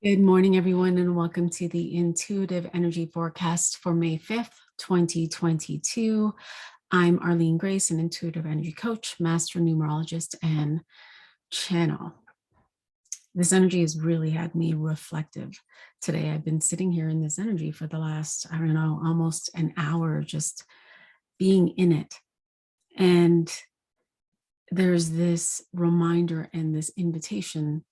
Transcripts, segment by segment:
Good morning, everyone, and welcome to the Intuitive Energy Forecast for May 5th, 2022. I'm Arlene Grace, an intuitive energy coach, master numerologist, and channel. This energy has really had me reflective today. I've been sitting here in this energy for the last, almost an hour, just being in it. And there's this reminder and this invitation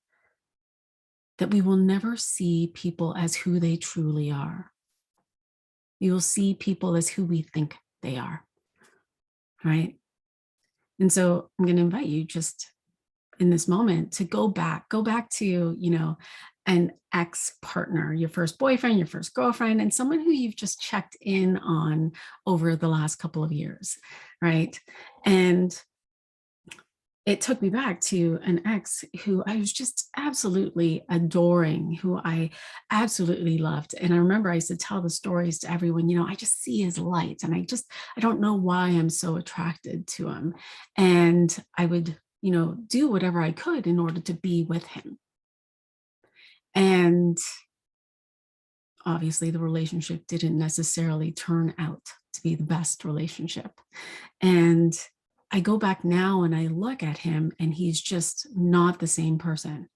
that we will never see people as who they truly are. We will see people as who we think they are, right? And so I'm going to invite you just in this moment to go back to, an ex-partner, your first boyfriend, your first girlfriend, and someone who you've just checked in on over the last couple of years, right? And it took me back to an ex who I was just absolutely adoring, who I absolutely loved. And I remember I used to tell the stories to everyone, I just see his light and I don't know why I'm so attracted to him. And I would, do whatever I could in order to be with him. And obviously the relationship didn't necessarily turn out to be the best relationship. And I go back now and I look at him and he's just not the same person.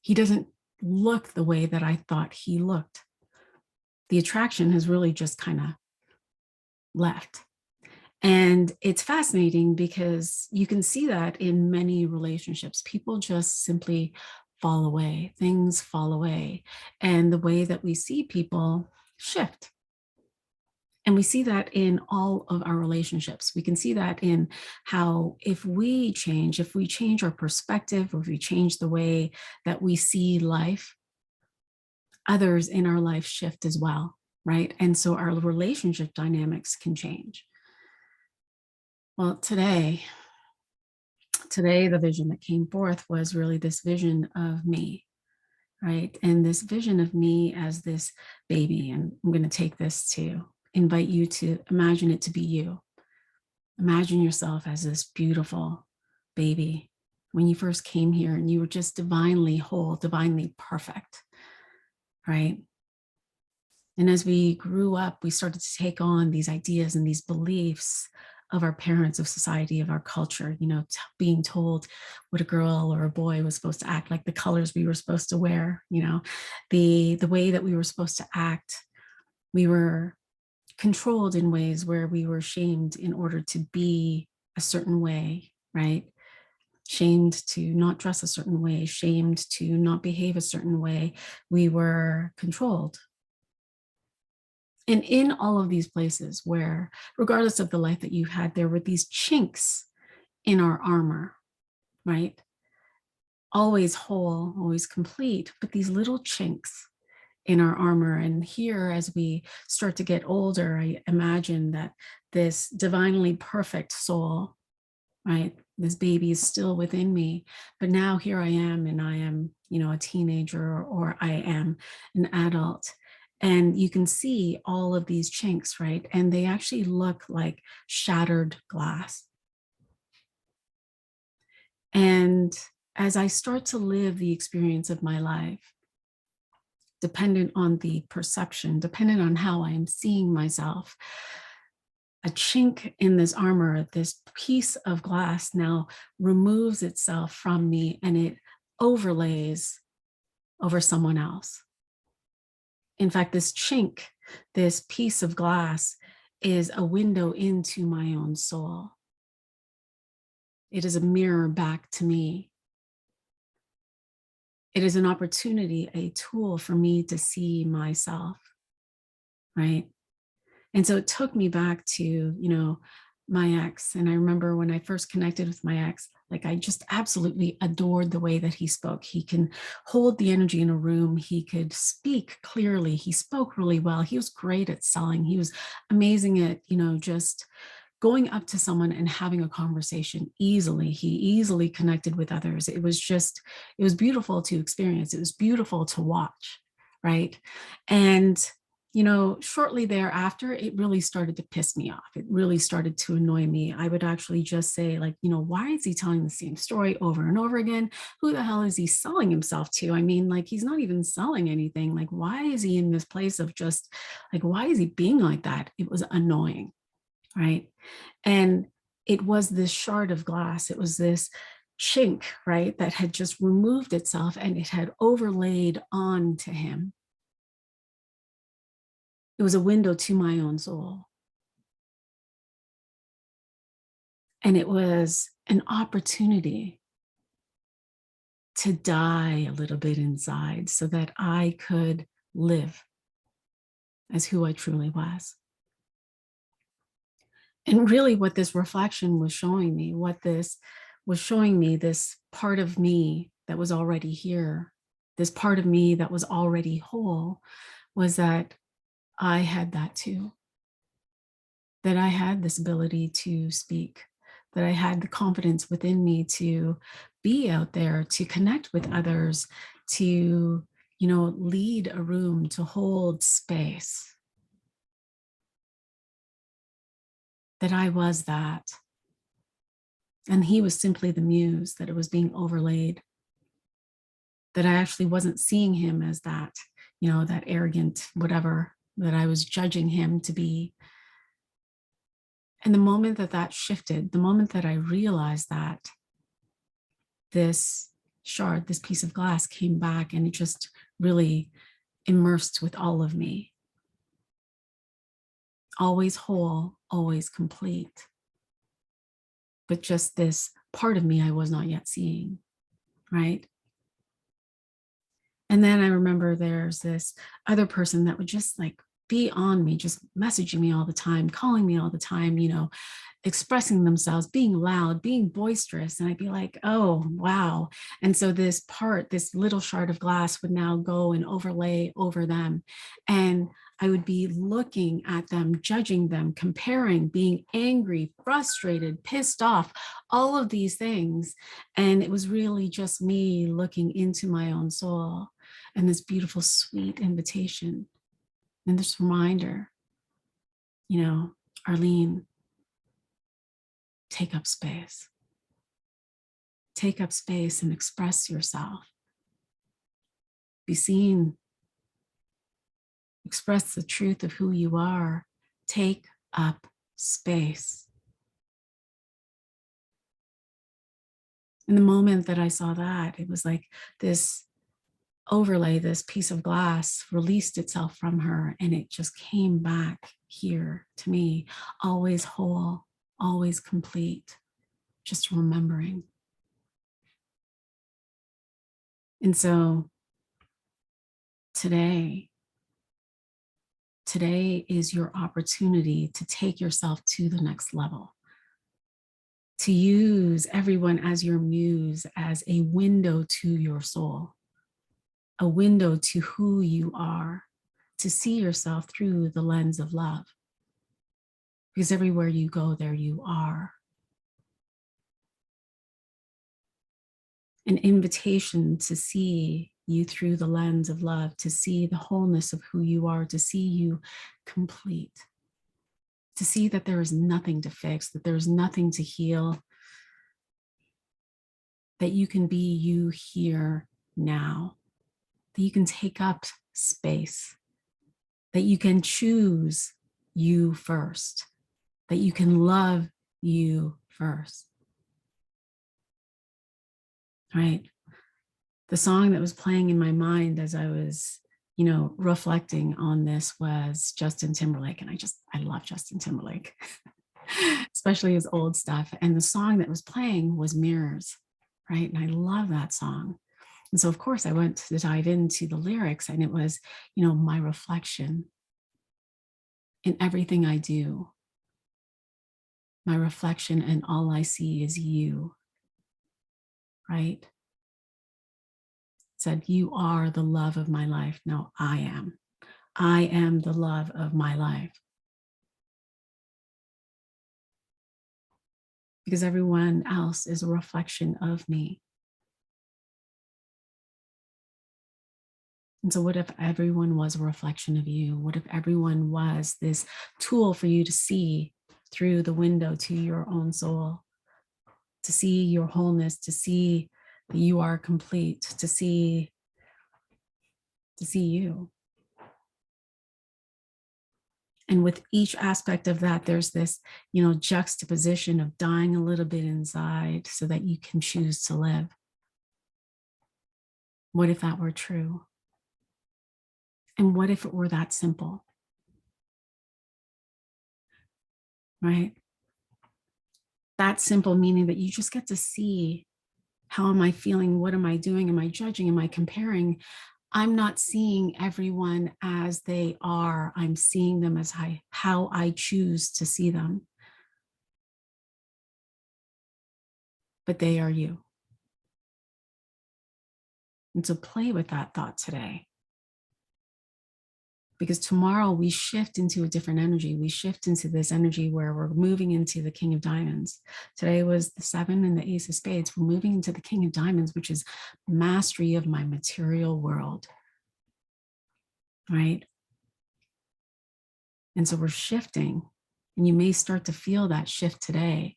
He doesn't look the way that I thought he looked. The attraction has really just kind of left. And it's fascinating because you can see that in many relationships. People just simply fall away. Things fall away. And the way that we see people shift. And we see that in all of our relationships. We can see that in how if we change our perspective, or if we change the way that we see life, others in our life shift as well, right? And so our relationship dynamics can change. Well, today, the vision that came forth was really this vision of me, right? And this vision of me as this baby. And I'm going to take this to invite you to imagine it to be you. Imagine yourself as this beautiful baby when you first came here and you were just divinely whole, divinely perfect, right? And as we grew up, we started to take on these ideas and these beliefs of our parents, of society, of our culture, being told what a girl or a boy was supposed to act like, the colors we were supposed to wear, the way that we were supposed to act. We were controlled in ways where we were shamed in order to be a certain way, right? Shamed to not dress a certain way, shamed to not behave a certain way. We were controlled. And in all of these places where, regardless of the life that you've had, there were these chinks in our armor, right? Always whole, always complete, but these little chinks in our armor. And here, as we start to get older, I imagine that this divinely perfect soul, right? This baby is still within me, but now here I am, and I am, a teenager, or I am an adult. And you can see all of these chinks, right? And they actually look like shattered glass. And as I start to live the experience of my life, dependent on the perception, dependent on how I am seeing myself, a chink in this armor, this piece of glass now removes itself from me and it overlays over someone else. In fact, this chink, this piece of glass, is a window into my own soul. It is a mirror back to me. It is an opportunity, a tool for me to see myself, right? And so it took me back to, my ex. And I remember when I first connected with my ex, like I just absolutely adored the way that he spoke. He can hold the energy in a room. He could speak clearly. He spoke really well. He was great at selling. He was amazing at, just going up to someone and having a conversation easily. He easily connected with others. It was beautiful to experience. It was beautiful to watch, right? And shortly thereafter, it really started to piss me off. It really started to annoy me. I would actually just say, like, why is he telling the same story over and over again? Who the hell is he selling himself to? I mean, like, he's not even selling anything. Like, why is he in this place of just, like, why is he being like that? It was annoying, right? And it was this shard of glass. It was this chink, right, that had just removed itself and it had overlaid onto him. It was a window to my own soul. And it was an opportunity to die a little bit inside so that I could live as who I truly was. And really what this reflection was showing me, this part of me that was already here, this part of me that was already whole, was that I had that too. That I had this ability to speak, that I had the confidence within me to be out there, to connect with others, to, lead a room, to hold space. That I was that. And he was simply the muse, that it was being overlaid. That I actually wasn't seeing him as that, that arrogant whatever that I was judging him to be. And the moment that shifted, the moment that I realized that, this shard, this piece of glass came back and it just really immersed with all of me. Always whole, always complete. But just this part of me I was not yet seeing, right? And then I remember there's this other person that would just like be on me, just messaging me all the time, calling me all the time, expressing themselves, being loud, being boisterous. And I'd be like, oh, wow. And so this little shard of glass would now go and overlay over them. And I would be looking at them, judging them, comparing, being angry, frustrated, pissed off, all of these things. And it was really just me looking into my own soul and this beautiful, sweet invitation and this reminder, Arlene, take up space. Take up space and express yourself. Be seen. Express the truth of who you are. Take up space. In the moment that I saw that, it was like this overlay, this piece of glass released itself from her and it just came back here to me, always whole, always complete, just remembering. And so today is your opportunity to take yourself to the next level, to use everyone as your muse, as a window to your soul, a window to who you are, to see yourself through the lens of love. Because everywhere you go, there you are. An invitation to see you through the lens of love, to see the wholeness of who you are, to see you complete, to see that there is nothing to fix, that there is nothing to heal, that you can be you here now, that you can take up space, that you can choose you first, that you can love you first. Right? The song that was playing in my mind as I was, reflecting on this was Justin Timberlake. And I love Justin Timberlake, especially his old stuff. And the song that was playing was Mirrors, right? And I love that song. And so, of course, I went to dive into the lyrics and it was, my reflection in everything I do, my reflection and all I see is you, right? Said, you are the love of my life. No, I am. I am the love of my life. Because everyone else is a reflection of me. And so what if everyone was a reflection of you? What if everyone was this tool for you to see through the window to your own soul, to see your wholeness, to see that you are complete, to see you. And with each aspect of that, there's this, juxtaposition of dying a little bit inside so that you can choose to live. What if that were true? And what if it were that simple? Right? That simple, meaning that you just get to see, how am I feeling? What am I doing? Am I judging? Am I comparing? I'm not seeing everyone as they are. I'm seeing them as how I choose to see them. But they are you. And so play with that thought today. Because tomorrow we shift into a different energy. We shift into this energy where we're moving into the King of Diamonds. Today was the 7 and the Ace of Spades. We're moving into the King of Diamonds, which is mastery of my material world, right? And so we're shifting, and you may start to feel that shift today.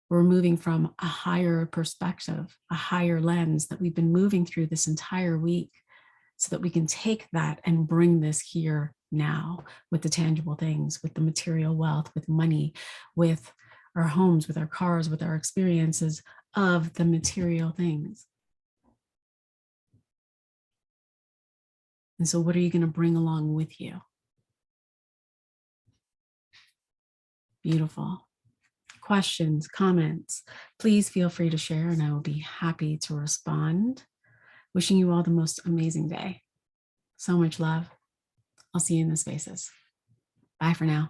We're moving from a higher perspective, a higher lens that we've been moving through this entire week, so that we can take that and bring this here now with the tangible things, with the material wealth, with money, with our homes, with our cars, with our experiences of the material things. And so what are you going to bring along with you? Beautiful. Questions, comments, please feel free to share, and I will be happy to respond. Wishing you all the most amazing day. So much love. I'll see you in the spaces. Bye for now.